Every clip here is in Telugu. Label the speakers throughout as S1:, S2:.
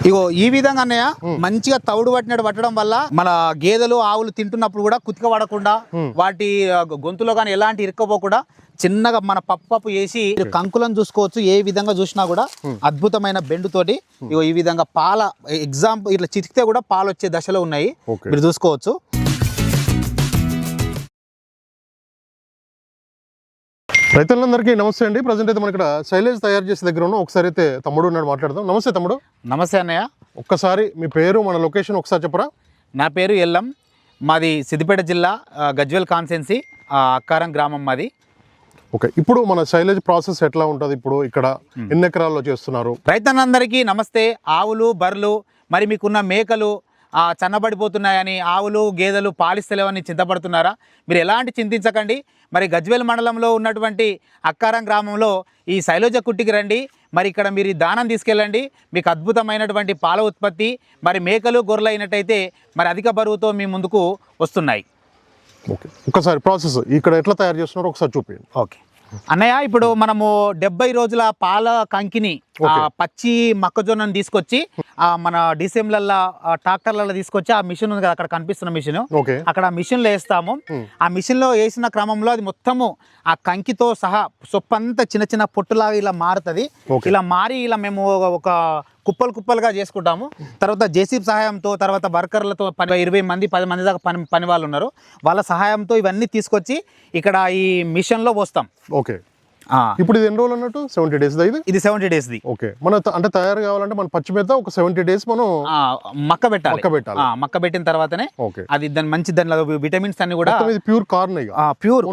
S1: ఇగో ఈ విధంగా అన్నయ్య మంచిగా తౌడు పట్టడం వల్ల మన గేదెలు ఆవులు తింటున్నప్పుడు కూడా కుతిక పడకుండా వాటి గొంతులో కానీ ఎలాంటి ఇరుక్కపోకుండా చిన్నగా మన పప్పు వేసి కంకులను చూసుకోవచ్చు. ఏ విధంగా చూసినా కూడా అద్భుతమైన బెండు తోటి ఇగో ఈ విధంగా పాల ఎగ్జాంపుల్ ఇట్లా చితికితే కూడా పాలు వచ్చే దశలో ఉన్నాయి, మీరు చూసుకోవచ్చు.
S2: రైతులందరికీ నమస్తే అండి. ప్రజెంట్ అయితే మన ఇక్కడ శైలేజ్ తయారు చేసే దగ్గర ఉన్నాం. ఒకసారి అయితే తమ్ముడు ఉన్నాడు, మాట్లాడదాం. నమస్తే తమ్ముడు.
S1: నమస్తే అన్నయ్య.
S2: ఒక్కసారి మీ పేరు, మన లొకేషన్ ఒకసారి చెప్పరా?
S1: నా పేరు ఎల్లం, మాది సిద్దిపేట జిల్లా గజ్వేల్ కాన్సెన్సీ అక్కారం గ్రామం మాది.
S2: ఓకే, ఇప్పుడు మన శైలేజ్ ప్రాసెస్ ఎట్లా ఉంటుంది? ఇప్పుడు ఇక్కడ ఎన్ని ఎకరాల్లో చేస్తున్నారు?
S1: రైతులందరికీ నమస్తే. ఆవులు బర్రెలు మరి మీకున్న మేకలు చన్నబడిపోతున్నాయని, ఆవులు గేదెలు పాలిస్తలేవని చింతపడుతున్నారా? మీరు ఎలాంటి చింతించకండి. మరి గజ్వేల్ మండలంలో ఉన్నటువంటి అక్కారం గ్రామంలో ఈ శైలజ కుట్టికి రండి. మరి ఇక్కడ మీరు దానం తీసుకెళ్ళండి, మీకు అద్భుతమైనటువంటి పాల ఉత్పత్తి, మరి మేకలు గొర్రెలు అయినట్టయితే మరి అధిక బరువుతో మీ ముందుకు వస్తున్నాయి.
S2: ఓకే, ఒకసారి ప్రాసెస్ ఇక్కడ ఎట్లా తయారు చేస్తున్నారో ఒకసారి చూపించండి.
S1: ఓకే అన్నయ్య, ఇప్పుడు మనము 70 రోజుల పాల కంకిని పచ్చి మొక్కజొన్నను తీసుకొచ్చి మన డిసెంబ్లల్లో ట్రాక్టర్లలో తీసుకొచ్చి ఆ మిషన్ ఉంది కదా, అక్కడ కనిపిస్తున్న మిషన్, అక్కడ ఆ మిషన్లో వేస్తాము. ఆ మిషన్లో వేసిన క్రమంలో అది మొత్తము ఆ కంకితో సహా సొప్పంతా చిన్న చిన్న పొట్టులాగా ఇలా మారుతుంది. ఇలా మారి ఇలా మేము ఒక కుప్పలుగా చేసుకుంటాము. తర్వాత జేసీబీ సహాయంతో, తర్వాత వర్కర్లతో 20 మంది 10 మంది దాకా పని వాళ్ళు ఉన్నారు, వాళ్ళ సహాయంతో ఇవన్నీ తీసుకొచ్చి ఇక్కడ ఈ మిషన్లో పోస్తాం.
S2: ఓకే, ఇప్పుడు ఇది ఎన్ని రోజులు అన్నట్టు? 70 days ఇది 70
S1: days.
S2: ఓకే, మన అంటే తయారు కావాలంటే మన పచ్చి మీద ఒక 70 days మనం
S1: మక్క పెట్టాలి. మక్క పెట్టిన తర్వాతనే అది దాని మంచి దానిలో విటమిన్స్ అన్ని కూడా
S2: ప్యూర్ కార్న్,
S1: ప్యూర్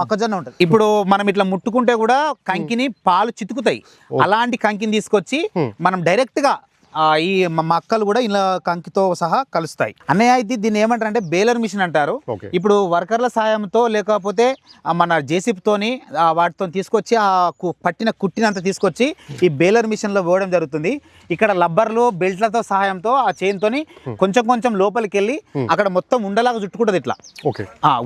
S1: మొక్కజొన్న ఉంటుంది. ఇప్పుడు మనం ఇట్లా ముట్టుకుంటే కూడా కంకిని పాలు చితుకుతాయి. అలాంటి కంకిని తీసుకొచ్చి మనం డైరెక్ట్ గా ఈ మక్కలు కూడా ఇలా కంకితో సహా కలుస్తాయి. అన్నయ్య, అయితే దీన్ని ఏమంటారంటే బేలర్ మిషన్ అంటారు. ఇప్పుడు వర్కర్ల సాయంతో లేకపోతే మన జేసీబీతోని వాటితో తీసుకొచ్చి ఆ పట్టిన కుట్టినంత తీసుకొచ్చి ఈ బేలర్ మిషన్ లో పోవడం జరుగుతుంది. ఇక్కడ లబ్బర్లు బెల్ట్లతో సహాయంతో ఆ చైన్తోని కొంచెం లోపలికి వెళ్ళి అక్కడ మొత్తం ఉండలాగా చుట్టుకుంటుంది. ఇట్లా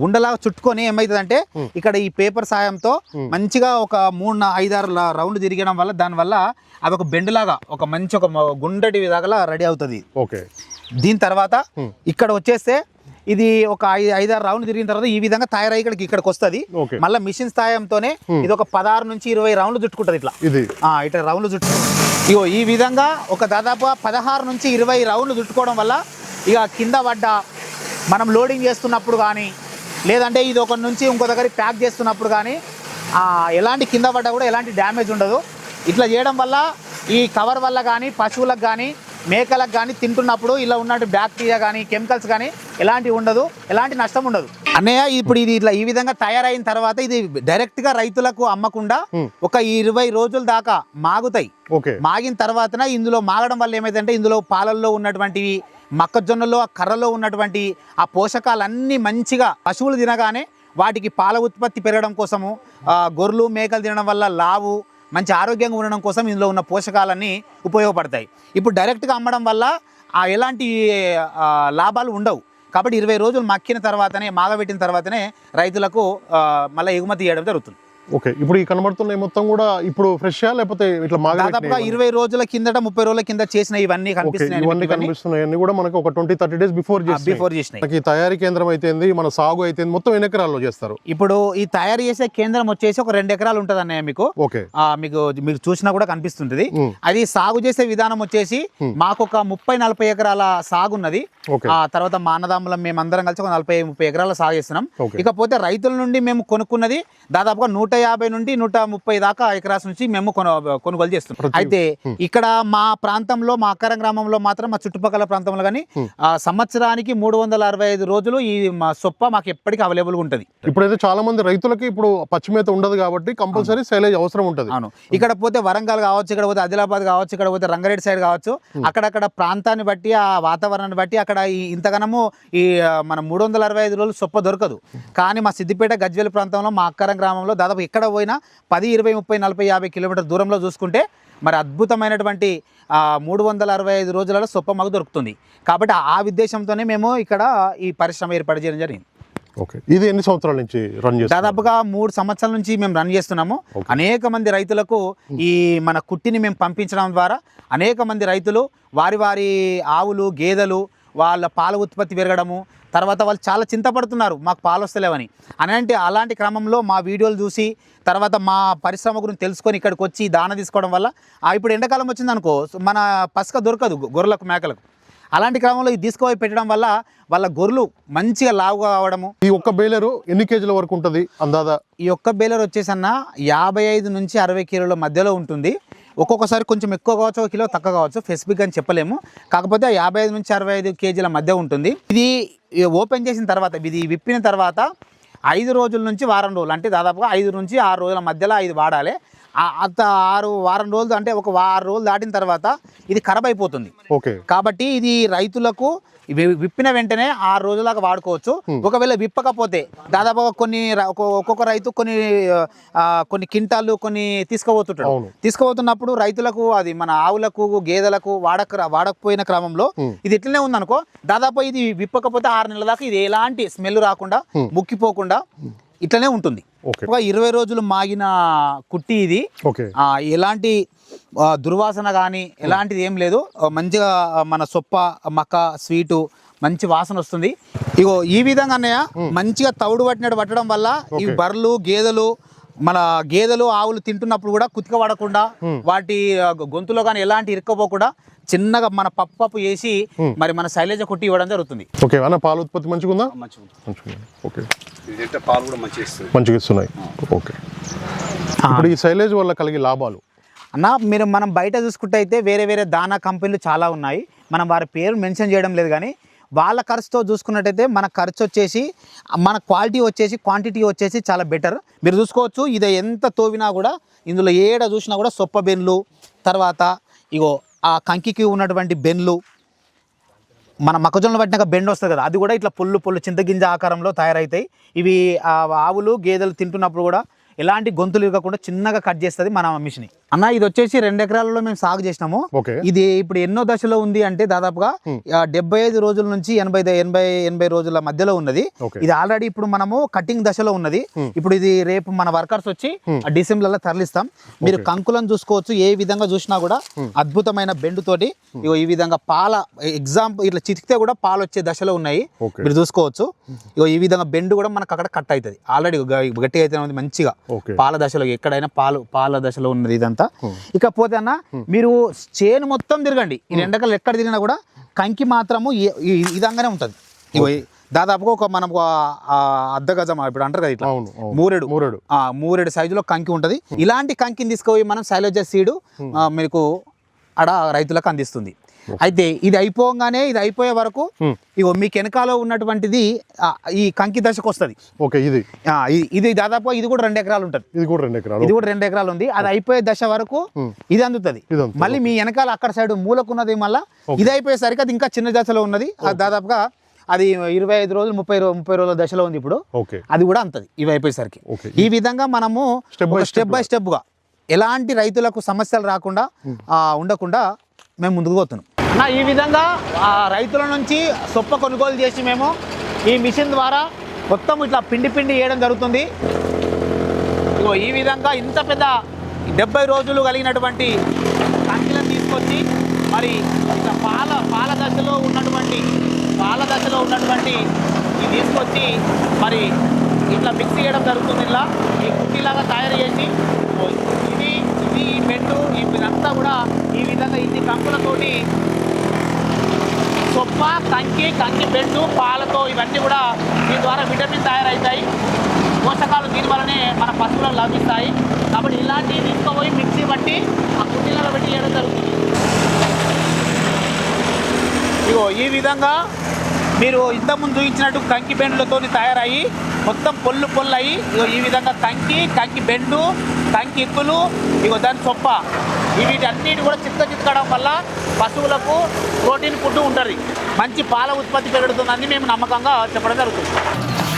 S1: ఉండలాగా చుట్టుకొని ఏమవుతుందంటే ఇక్కడ ఈ పేపర్ సాయంతో మంచిగా ఒక 3-5-6 రౌండ్ తిరగడం వల్ల దానివల్ల అది ఒక బెండులాగా ఒక మంచి ఒక గుండటి విధాగా రెడీ అవుతుంది. దీని తర్వాత ఇక్కడ వచ్చేస్తే ఇది ఒక 5-6 రౌండ్ తిరిగిన తర్వాత ఈ విధంగా తయారై ఇక్కడికి వస్తుంది. మళ్ళీ మిషన్ సాయంతోనే ఇది ఒక 16 నుంచి 20 రౌండ్లు చుట్టుకుంటుంది. ఇట్లా రౌండ్లు ఇగో ఈ విధంగా ఒక దాదాపు 16 నుంచి 20 రౌండ్లు చుట్టుకోవడం వల్ల ఇక కింద పడ్డ మనం లోడింగ్ చేస్తున్నప్పుడు కానీ లేదంటే ఇది ఒక నుంచి ఇంకో దగ్గరికి ప్యాక్ చేస్తున్నప్పుడు కానీ ఎలాంటి కింద పడ్డా కూడా ఎలాంటి డ్యామేజ్ ఉండదు. ఇట్లా చేయడం వల్ల ఈ కవర్ వల్ల కానీ పశువులకు కానీ మేకలకు కానీ తింటున్నప్పుడు ఇలా ఉన్నట్టు బ్యాక్టీరియా కానీ కెమికల్స్ కానీ ఎలాంటివి ఉండదు, ఎలాంటి నష్టం ఉండదు. అన్నయ్య, ఇప్పుడు ఇది ఇట్లా ఈ విధంగా తయారైన తర్వాత ఇది డైరెక్ట్ గా రైతులకు అమ్మకుండా ఒక 20 రోజుల దాకా మాగుతాయి. మాగిన తర్వాత ఇందులో మాగడం వల్ల ఏమైందంటే ఇందులో పాలల్లో ఉన్నటువంటివి మొక్కజొన్నలో ఆ కర్రలో ఉన్నటువంటి ఆ పోషకాలన్నీ మంచిగా పశువులు తినగానే వాటికి పాల ఉత్పత్తి పెరగడం కోసము, గొర్రెలు మేకలు తినడం వల్ల లావు మంచి ఆరోగ్యంగా ఉండడం కోసం ఇందులో ఉన్న పోషకాలన్నీ ఉపయోగపడతాయి. ఇప్పుడు డైరెక్ట్గా అమ్మడం వల్ల ఎలాంటి లాభాలు ఉండవు. కాబట్టి 20 రోజులు మక్కిన తర్వాతనే మాగబెట్టిన తర్వాతనే రైతులకు మళ్ళీ ఎగుమతి చేయడం జరుగుతుంది.
S2: ఓకే, ఇప్పుడు ఈ కనబడుతున్నాయి మొత్తం కూడా ఇప్పుడు ఫ్రెష్ లేకపోతే ఇట్లా
S1: దాదాపుగా 20 రోజుల కిందట 30 రోజుల కింద చేసిన ఇవన్నీ
S2: కనిపిస్తున్నాయి కూడా మనకు ఒక 20-30 days బిఫోర్ చేసినాయి. తయారీ కేంద్రం అయితే మన సాగు అయితే మొత్తం ఎన్ని ఎకరాల్లో చేస్తారు?
S1: ఇప్పుడు ఈ తయారు చేసే కేంద్రం వచ్చేసి ఒక 2 ఎకరాలు ఉంటుంది అన్నయ్య. మీకు చూసినా కూడా కనిపిస్తుంటది. అది సాగు చేసే విధానం వచ్చేసి మాకు ఒక 30-40 ఎకరాల సాగు ఉన్నది. తర్వాత మా అన్నదమ్ములం మేమందరం కలిసి ఒక 40-30 ఎకరాల సాగు చేస్తున్నాం. ఇకపోతే రైతుల నుండి మేము కొనుక్కున్నది దాదాపుగా 150 నుండి 130 దాకా ఎకరాస్ నుంచి మేము కొనుగోలు చేస్తున్నాం. అయితే ఇక్కడ మా ప్రాంతంలో, మా అక్కారం గ్రామంలో మాత్రం, మా చుట్టుపక్కల ప్రాంతంలో కానీ సంవత్సరానికి 365 రోజులు ఈ మా సొప్ప మాకు ఎప్పటికీ అవైలబుల్ గా ఉంటుంది.
S2: ఇప్పుడైతే చాలా మంది రైతులకి ఇప్పుడు పచ్చిమేత ఉండదు కాబట్టి కంపల్సరీ సైలేజ్ అవసరం ఉంటుంది.
S1: అవును, ఇక్కడ పోతే వరంగల్ కావచ్చు, ఇక్కడ పోతే ఆదిలాబాద్ కావచ్చు, ఇక్కడ పోతే రంగారెడ్డి సైడ్ కావచ్చు, అక్కడక్కడ ప్రాంతాన్ని బట్టి ఆ వాతావరణాన్ని బట్టి అక్కడ ఇంతగానము ఈ మన 365 రోజులు సొప్ప దొరకదు. కానీ మా సిద్దిపేట గజ్వేల్ ప్రాంతంలో, మా అక్కారం గ్రామంలో దాదాపు ఎక్కడ పోయినా 10, 20, 30, 40, 50 కిలోమీటర్ దూరంలో చూసుకుంటే మరి అద్భుతమైనటువంటి 365 రోజులలో సొప్ప మాకు దొరుకుతుంది. కాబట్టి ఆ ఉద్దేశంతోనే మేము ఇక్కడ ఈ పరిశ్రమ ఏర్పాటు చేయడం జరిగింది.
S2: ఓకే, ఇది ఎన్ని సంవత్సరాల నుంచి రన్ చేస్తారు?
S1: దాదాపుగా 3 సంవత్సరాల నుంచి మేము రన్ చేస్తున్నాము. అనేక మంది రైతులకు ఈ మన కుట్టిని మేము పంపించడం ద్వారా అనేక మంది రైతులు వారి ఆవులు గేదెలు వాళ్ళ పాల ఉత్పత్తి పెరగడము, తర్వాత వాళ్ళు చాలా చింతపడుతున్నారు మాకు పాలు వస్తలేవని. అంటే అలాంటి క్రమంలో మా వీడియోలు చూసి తర్వాత మా పరిశ్రమ గురించి తెలుసుకొని ఇక్కడికి వచ్చి దాన తీసుకోవడం వల్ల ఇప్పుడు ఎండాకాలం వచ్చిందనుకో మన పసుక దొరకదు గొర్రెలకు మేకలకు. అలాంటి క్రమంలో ఇది తీసుకుపోయి పెట్టడం వల్ల వాళ్ళ గొర్రెలు మంచిగా లావుగా కావడము.
S2: ఈ ఒక్క బేలరు ఎన్ని కేజీల వరకు ఉంటుంది అందాదా?
S1: ఈ ఒక్క బేలర్ వచ్చేసన్న 55 నుంచి 60 కిలోల మధ్యలో ఉంటుంది. ఒక్కొక్కసారి కొంచెం ఎక్కువ కావచ్చు, 1 కిలో తక్కువ కావచ్చు, స్పెసిఫిక్ అని చెప్పలేము. కాకపోతే 55 నుంచి 65 కేజీల మధ్య ఉంటుంది. ఇది ఓపెన్ చేసిన తర్వాత ఇది విప్పిన తర్వాత 5 రోజుల నుంచి వారం రోజులు, అంటే దాదాపుగా 5 నుంచి 6 రోజుల మధ్యలో ఇది వాడాలి. అంత వారం రోజులు అంటే ఒక 6 రోజులు దాటిన తర్వాత ఇది ఖరాబ్ అయిపోతుంది.
S2: ఓకే,
S1: కాబట్టి ఇది రైతులకు విప్పిన వెంటనే 6 రోజులాగా వాడుకోవచ్చు. ఒకవేళ విప్పకపోతే దాదాపుగా ఒక్కొక్క రైతు కొన్ని క్వింటాలు కొన్ని తీసుకుపోతున్నప్పుడు రైతులకు అది మన ఆవులకు గేదెలకు వాడకపోయిన క్రమంలో ఇది ఇట్లనే ఉందనుకో, దాదాపు ఇది విప్పకపోతే 6 నెలల దాకా ఇది ఎలాంటి స్మెల్ రాకుండా ముక్కిపోకుండా ఇట్లనే ఉంటుంది. ఒక 20 రోజులు మాగిన కుట్టి ఇది. ఎలాంటి దుర్వాసన కానీ ఎలాంటిది ఏం లేదు. మంచిగా మన సొప్ప మక్క స్వీటు మంచి వాసన వస్తుంది. ఇగో ఈ విధంగా అన్నయ్య మంచిగా తౌడు పట్టడం వల్ల ఈ బర్రెలు గేదెలు ఆవులు తింటున్నప్పుడు కూడా కుతిక పడకుండా వాటి గొంతులో కానీ ఎలాంటి ఇరుక్కపోకుండా చిన్నగా మన పప్పు వేసి మరి మన శైలజ కుట్టి ఇవ్వడం జరుగుతుంది.
S2: ఓకే అన్న, పాల ఉత్పత్తి మంచిగా ఉందా? ఓకే,
S3: పాలు కూడా
S2: మంచిగా ఇస్తున్నాయి. ఓకే, ఇప్పుడు ఈ శైలజ వల్ల కలిగే లాభాలు
S1: అన్న, మనం బయట చూసుకుంటే అయితే వేరే దానా కంపెనీలు చాలా ఉన్నాయి. మనం వారి పేరు మెన్షన్ చేయడం లేదు, కానీ వాళ్ళ ఖర్చుతో చూసుకున్నట్టయితే మన ఖర్చు వచ్చేసి మన క్వాంటిటీ వచ్చేసి చాలా బెటర్. మీరు చూసుకోవచ్చు, ఇది ఎంత తోవినా కూడా ఇందులో ఏడ చూసినా కూడా సొప్ప బెన్లు, తర్వాత ఇగో ఆ కంకికి ఉన్నటువంటి బెన్లు, మన మొక్కజొన్నలు పట్టినాక బెండ్ వస్తుంది కదా, అది కూడా ఇట్లా పొల్లు చింతగింజ ఆకారంలో తయారవుతాయి. ఇవి ఆవులు గేదెలు తింటున్నప్పుడు కూడా ఎలాంటి గొంతులు ఇవ్వకుండా చిన్నగా కట్ చేస్తుంది మన మిషన్. అన్న ఇది వచ్చేసి 2 ఎకరాలలో మేము సాగు చేసినాము. ఇది ఇప్పుడు ఎన్నో దశలో ఉంది అంటే దాదాపుగా 75 రోజుల నుంచి 80 రోజుల మధ్యలో ఉన్నది. ఇది ఆల్రెడీ ఇప్పుడు మనము కటింగ్ దశలో ఉన్నది. ఇప్పుడు ఇది రేపు మన వర్కర్స్ వచ్చి డిసెంబర్లో తరలిస్తాం. మీరు కంకులను చూసుకోవచ్చు, ఏ విధంగా చూసినా కూడా అద్భుతమైన బెండు తోటి ఇగో ఈ విధంగా ఎగ్జాంపుల్ ఇట్లా చితికితే కూడా పాలు వచ్చే దశలో ఉన్నాయి. మీరు చూసుకోవచ్చు, ఇగో ఈ విధంగా బెండు కూడా మనకు అక్కడ కట్ అవుతుంది. ఆల్రెడీ గట్టిగా అయితే ఉంది, మంచిగా పాల దశలో ఎక్కడైనా పాల దశలో ఉన్నది ఇదంతా. ఇకపోతే అన్న మీరు చేను మొత్తం తిరగండి, ఈ 2 ఎకరాలు ఎక్కడ తిరిగినా కూడా కంకి మాత్రము ఈ విధంగానే ఉంటుంది. దాదాపుగా ఒక మనం అర్ధ గజం ఇప్పుడు అంటారు కదా, ఇట్లా మూరెడు సైజులో కంకి ఉంటుంది. ఇలాంటి కంకిని తీసుకుపోయి మనం శైలజ సీడు మీకు ఆడ రైతులకు అందిస్తుంది. అయితే ఇది అయిపోయే వరకు ఇగో మీకు వెనకాల ఉన్నటువంటిది ఈ కంకి దశకు వస్తుంది. ఇది దాదాపు ఇది కూడా 2 ఎకరాలు ఉంటుంది. ఇది కూడా 2 ఎకరాలు ఉంది. అది అయిపోయే దశ వరకు ఇది అందుతుంది. మళ్ళీ మీ వెనకాల అక్కడ సైడ్ మూలకున్నది మళ్ళీ ఇది అయిపోయేసరికి అది ఇంకా చిన్న దశలో ఉన్నది. దాదాపుగా అది 25 రోజులు 30 రోజుల దశలో ఉంది ఇప్పుడు. అది కూడా అంతది ఇవి అయిపోయేసరికి. ఈ విధంగా మనము స్టెప్ బై స్టెప్ గా ఎలాంటి రైతులకు సమస్యలు రాకుండా ఉండకుండా మేము ముందుకు పోతున్నాం. ఈ విధంగా రైతుల నుంచి సొప్ప కొనుగోలు చేసి మేము ఈ మిషన్ ద్వారా మొత్తం ఇట్లా పిండి వేయడం జరుగుతుంది. ఈ విధంగా ఇంత పెద్ద 70 రోజులు కలిగినటువంటి కంకిలను తీసుకొచ్చి మరి ఇట్లా పాల దశలో ఉన్నటువంటి ఇది తీసుకొచ్చి మరి ఇట్లా మిక్స్ చేయడం జరుగుతుంది. ఇట్లా ఈ కుట్టిలాగా తయారు చేసి ఇది ఈ బెండు ఇదంతా కూడా ఈ విధంగా ఇన్ని కంకులతోటి సొప్ప కంకి బెండు పాలతో ఇవన్నీ కూడా దీని ద్వారా విటమిన్ తయారవుతాయి. పోషకాలు దీని వల్లనే మన పశువులకు లభిస్తాయి. కాబట్టి ఇలాంటివి తీసుకుపోయి మిక్సీ బట్టి ఆ కుట్టిలలో పెట్టి వేయడం జరుగుతుంది. ఇగో ఈ విధంగా మీరు ఇంతకుముందు చూపించినట్టు కంకి బెండులతో తయారయ్యి మొత్తం పొల్లు అయ్యి ఇగో ఈ విధంగా కంకి బెండు కంకి ఇక్కులు ఇగో దాని సొప్ప వీటన్నిటి కూడా చితకడం వల్ల పశువులకు ప్రోటీన్ ఫుడ్ ఉంటుంది, మంచి పాల ఉత్పత్తి పెరుగుతుందని మేము నమ్మకంగా చెప్పడం జరుగుతుంది.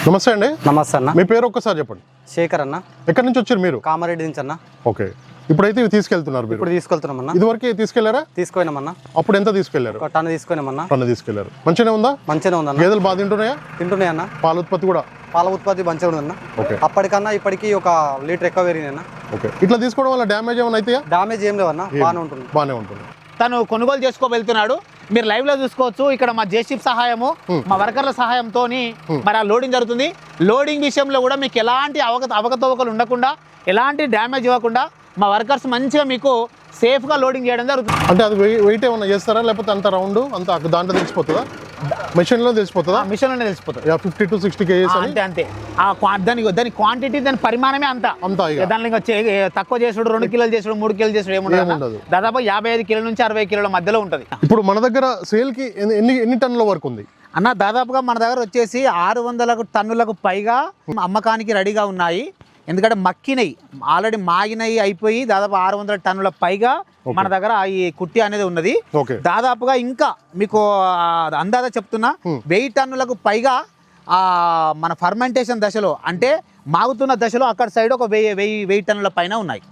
S2: నమస్తే అండి.
S4: నమస్తే అన్న.
S2: మీ పేరు ఒక్కసారి చెప్పండి.
S4: శేఖర్ అన్న.
S2: ఎక్కడి నుంచి వచ్చారు మీరు?
S4: కామారెడ్డి నుంచి అన్న.
S2: ఓకే, ఇప్పుడైతే ఇవి తీసుకెళ్తున్నారు?
S4: ఇప్పుడు తీసుకెళ్తున్నామన్నా.
S2: ఇదివరకు తీసుకెళ్లారా?
S4: తీసుకుపోయినామన్నా.
S2: అప్పుడు ఎంత తీసుకెళ్లారు?
S4: 1 టన్ను తీసుకుపోయినామన్నా.
S2: టన్ను తీసుకెళ్లారు. మంచిగానే ఉందా?
S4: మంచిగానే ఉందా?
S2: గేదెలు బాగా తింటున్నాయా?
S4: తింటున్నాయన్న.
S2: పాల ఉత్పత్తి కూడా
S3: పాల ఉత్పత్తి మంచిగా ఉంది అన్న.
S2: ఓకే.
S3: అప్పటికన్నా ఇప్పటికి ఒక లీటర్ ఎక్కువ పెరిగింది అన్న.
S2: ఓకే. ఇట్లా తీసుకోవడం వల్ల డ్యామేజ్ ఏమైనా అయితే
S3: డామేజ్ ఏం లేవన్న, బాగానే ఉంటుంది.
S1: తను కొనుగోలు చేసుకోబెళ్తున్నాడు. మీరు లైవ్ లో చూసుకోవచ్చు. ఇక్కడ మా జేసీబీ సహాయము, మా వర్కర్ల సహాయంతో మరి ఆ లోడింగ్ జరుగుతుంది. లోడింగ్ విషయంలో కూడా మీకు ఎలాంటి అవకతవకలు ఉండకుండా, ఎలాంటి డ్యామేజ్ ఇవ్వకుండా మా వర్కర్స్ మంచిగా మీకు సేఫ్ గా లోడింగ్ చేయడం జరుగుతుంది.
S2: అంటే అది వెయిట్ ఏమైనా చేస్తారా, లేకపోతే అంత రౌండ్ అంత దాంట్లో తెలిసిపోతుందా, మెషిన్ లో తెలిసిపోతుందా?
S1: మిషన్ లోనే తెలిసిపోతుంది.
S2: 50 to 60 kgs
S1: అంతే. దాని క్వాంటిటీ, దాని పరిమాణమే అంత. దానిలో ఇంకా తక్కువ చేసుడు, 2 కిలోలు చేసుడు, 3 కిలోలు చేసుడు ఏముండదు. దాదాపు 55 కిలోల నుంచి 60 కిలోల మధ్యలో ఉంటది.
S2: ఇప్పుడు మన దగ్గర సేల్ కి ఎన్ని టన్నుల వరకు ఉంది
S1: అన్న? దాదాపుగా మన దగ్గర వచ్చేసి 600 టన్నులకు పైగా అమ్మకానికి రెడీగా ఉన్నాయి. ఎందుకంటే మక్కినయి, ఆల్రెడీ మాగినయి అయిపోయి దాదాపు 600 టన్నుల పైగా మన దగ్గర ఈ కుట్టి అనేది ఉన్నది. దాదాపుగా ఇంకా మీకు అందాజ చెప్తున్నా 1000 టన్నులకు పైగా మన ఫర్మెంటేషన్ దశలో, అంటే మాగుతున్న దశలో అక్కడ సైడ్ ఒక 1000 టన్నుల పైన ఉన్నాయి.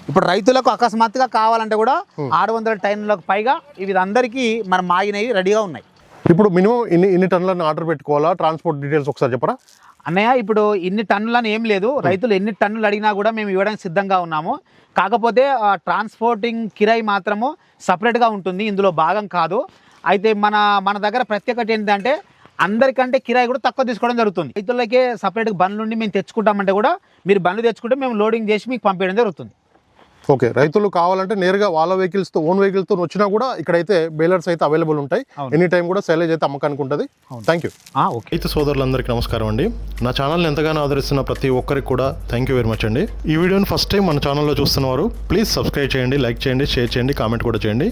S1: ఇప్పుడు రైతులకు అకస్మాత్తుగా కావాలంటే కూడా 600 టన్నులకు పైగా ఇవి అందరికీ మన మాగినవి రెడీగా ఉన్నాయి.
S2: ఇప్పుడు మినిమం ఇన్ని టన్నులను ఆర్డర్ పెట్టుకోవాలా? ట్రాన్స్పోర్ట్ డీటెయిల్స్ ఒకసారి చెప్పరా
S1: అన్నయ్య? ఇప్పుడు ఇన్ని టన్నులని ఏం లేదు, రైతులు ఎన్ని టన్నులు అడిగినా కూడా మేము ఇవ్వడానికి సిద్ధంగా ఉన్నాము. కాకపోతే ట్రాన్స్పోర్టింగ్ కిరాయి మాత్రము సపరేట్గా ఉంటుంది, ఇందులో భాగం కాదు. అయితే మన దగ్గర ప్రత్యేకత ఏంటంటే అందరికంటే కిరాయి కూడా తక్కువ తీసుకోవడం జరుగుతుంది. రైతులకే సపరేట్గా బండ్లు నుండి మేము తెచ్చుకుంటామంటే కూడా మీరు బండ్లు తెచ్చుకుంటే మేము లోడింగ్ చేసి మీకు పంపించడం జరుగుతుంది.
S2: ఓకే. రైతులు కావాలంటే నేరుగా వాళ్ళ వెహికల్స్తో, ఓన్ వెహికల్స్తో వచ్చినా కూడా ఇక్కడైతే బేలర్స్ అయితే అవైలబుల్ ఉంటాయి. ఎనీ టైం కూడా సైలేజ్ అయితే అమ్మకానికి ఉంటుంది. Thank you.
S1: ఓకే.
S2: రైతు సోదరులందరికీ నమస్కారం అండి. నా ఛానల్ని ఎంతగానో ఆదరిస్తున్న ప్రతి ఒక్కరికి కూడా థ్యాంక్ యూ వెరీ మచ్ అండి. ఈ వీడియోని ఫస్ట్ టైం మన ఛానల్లో చూస్తున్నవారు ప్లీజ్ సబ్స్క్రైబ్ చేయండి, లైక్ చేయండి, షేర్ చేయండి, కామెంట్ కూడా చేయండి.